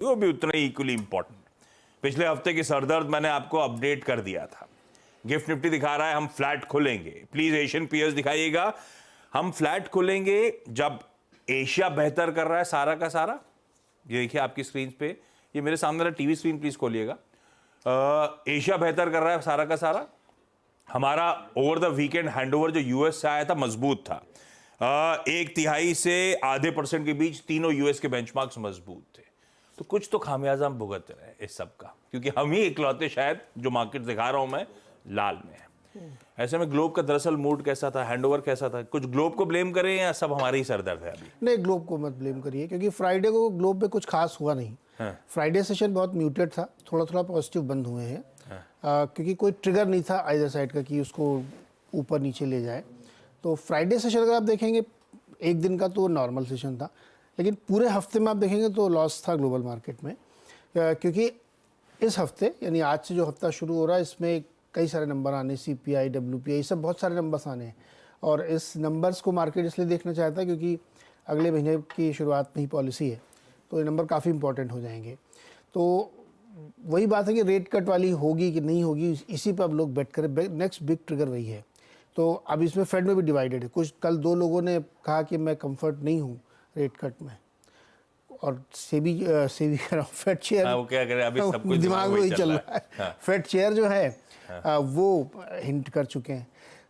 वो भी उतना ही इक्वली इंपॉर्टेंट। पिछले हफ्ते की सरदर्द मैंने आपको अपडेट कर दिया था। गिफ्ट निफ्टी दिखा रहा है हम फ्लैट खोलेंगे। प्लीज एशियन पीयर्स दिखाइएगा। हम फ्लैट खोलेंगे जब एशिया बेहतर कर रहा है सारा का सारा। ये देखिए आपकी स्क्रीन पे, ये मेरे सामने वाला टीवी स्क्रीन प्लीज खोलिएगा। एशिया बेहतर कर रहा है सारा का सारा। हमारा ओवर द वीकेंड हैंडओवर जो यूएस से आया था मजबूत था। 1/3 से आधे % के बीच तीनों यूएस के बेंचमार्क्स मजबूत थे। तो कुछ तो खामियाजा हम भुगत रहे हैं इस सब का, क्योंकि हम ही इकलौते शायद जो मार्केट दिखा रहा हूं मैं लाल में है। ऐसे में ग्लोब का दरअसल मूड कैसा था, हैंडओवर कैसा था? कुछ ग्लोब को ब्लेम करें या सब हमारी ही सरदर्द है अभी? नहीं, ग्लोब को मत ब्लेम करिए, क्योंकि फ्राइडे को ग्लोब पे कुछ खास हुआ नहीं। फ्राइडे सेशन बहुत म्यूटेड था, थोड़ा थोड़ा पॉजिटिव बंद हुए हैं। क्योंकि कोई ट्रिगर नहीं था आइदर साइड का कि उसको ऊपर नीचे ले जाए। तो फ्राइडे सेशन अगर आप देखेंगे एक दिन का तो नॉर्मल सेशन था, लेकिन पूरे हफ्ते में आप देखेंगे तो लॉस था ग्लोबल मार्केट में। क्योंकि इस हफ्ते यानी आज से जो हफ्ता शुरू हो रहा है इसमें कई सारे नंबर आने, CPI, WPI, सब बहुत सारे नंबर्स आने हैं। और इस नंबर्स को मार्केट इसलिए देखना चाहता है क्योंकि अगले महीने की शुरुआत में ही पॉलिसी है, तो ये नंबर काफ़ी इंपॉर्टेंट हो जाएंगे। तो वही बात है कि रेट कट वाली होगी कि नहीं होगी, इसी पर अब लोग बेट करें। नेक्स्ट बिग ट्रिगर वही है। तो अब इसमें फेड में भी डिवाइडेड है। कुछ कल 2 लोगों ने कहा कि मैं कंफर्ट नहीं हूँ रेट कट में, और सेबी कह रहा हूँ, फेड चेयर वो क्या करे अभी सब कुछ दिमाग में ही चल रहा है। फेड चेयर जो है वो हिंट कर चुके हैं।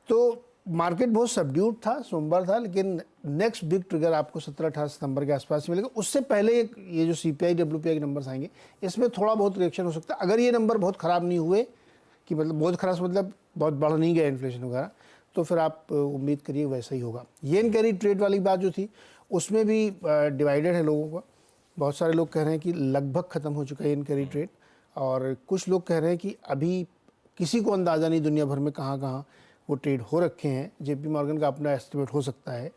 तो मार्केट बहुत सबड्यूड था, सोमवार था, लेकिन नेक्स्ट बिग ट्रिगर आपको 17-18 सितंबर के आसपास मिलेगा। उससे पहले ये जो CPI, WPI के नंबर्स आएंगे इसमें थोड़ा बहुत रिएक्शन हो सकता है। अगर ये नंबर बहुत ख़राब नहीं हुए, कि मतलब बहुत खराब मतलब बहुत बढ़ नहीं गया इन्फ्लेशन वगैरह, तो फिर आप उम्मीद करिए वैसा ही होगा। येन कैरी ट्रेड वाली बात जो थी उसमें भी डिवाइडेड है लोगों का। बहुत सारे लोग कह रहे हैं कि लगभग ख़त्म हो चुका है येन कैरी ट्रेड, और कुछ लोग कह रहे हैं कि अभी किसी को अंदाज़ा नहीं दुनिया भर में कहाँ कहाँ वो ट्रेड हो रखे हैं। JP मॉर्गन का अपना एस्टिमेट हो सकता है,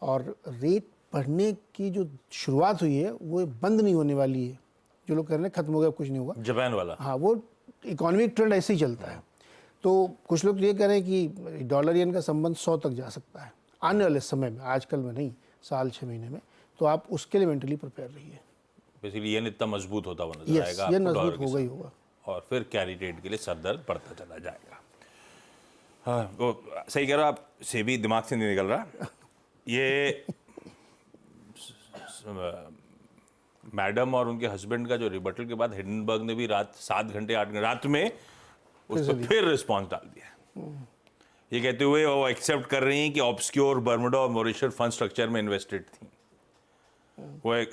और रेट बढ़ने की जो शुरुआत हुई है वो बंद नहीं होने वाली है। जो लोग कह रहे हैं खत्म हो गया, कुछ नहीं होगा, जापान वाला, हाँ, वो इकोनॉमिक ट्रेंड ऐसे ही चलता है। तो कुछ लोग ये कह रहे हैं कि डॉलर येन का संबंध 100 तक जा सकता है आने वाले समय में, आजकल में नहीं, साल 6 महीने में। तो आप उसके लिए मेंटली प्रिपेयर रहिए। बेसिकली येन इतना मजबूत होता हुआ नजर आएगा, ये मजबूत होगा ही होगा, और फिर कैरी ट्रेड के लिए सरदर्द बढ़ता चला जाएगा। हाँ, वो सही कह रहा आप, सेबी दिमाग से नहीं निकल रहा। ये मैडम और उनके हस्बैंड का जो रिबटल के बाद हिंडनबर्ग ने भी रात 7 घंटे 8 घंटे रात में उस पर फिर रिस्पॉन्स डाल दिया। ये कहते हुए वो एक्सेप्ट कर रही हैं कि ऑब्सक्योर बर्मुडा और मॉरिशस फंड स्ट्रक्चर में इन्वेस्टेड थी। वो एक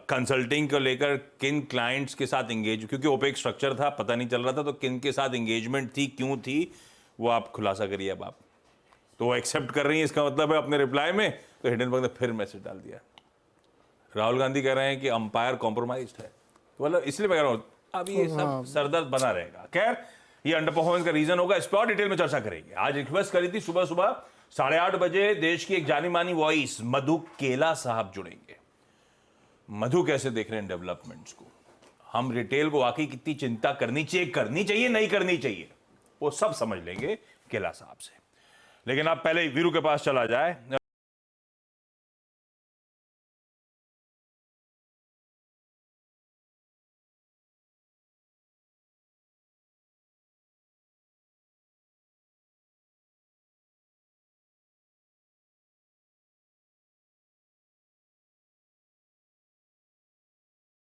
कंसल्टिंग को लेकर किन क्लाइंट्स के साथ एंगेज, क्योंकि ओपेक स्ट्रक्चर था, पता नहीं चल रहा था, तो किन के साथ एंगेजमेंट थी, क्यों थी, वो आप खुलासा करिए अब आप। तो वो एक्सेप्ट कर रही हैं, इसका मतलब है अपने रिप्लाई में। तो हिंडनबर्ग ने फिर मैसेज डाल दिया। राहुल गांधी कह रहे हैं कि अंपायर कॉम्प्रोमाइज्ड है। तो मतलब इसलिए मैं कह रहा हूँ अभी ये सब सरदर्द बना रहेगा। खैर, ये अंडर परफॉर्मेंस का रीजन होगा, इस पर और डिटेल में चर्चा करेंगे। आज रिक्वेस्ट करी थी सुबह सुबह 8:30 बजे देश की एक जानी मानी वॉइस मधु केला साहब जुड़ेंगे। मधु कैसे देख रहे हैं डेवलपमेंट्स को, हम रिटेल को वाकई कितनी चिंता करनी चाहिए नहीं करनी चाहिए, वो सब समझ लेंगे केला साहब से। लेकिन आप पहले वीरू के पास चला जाए।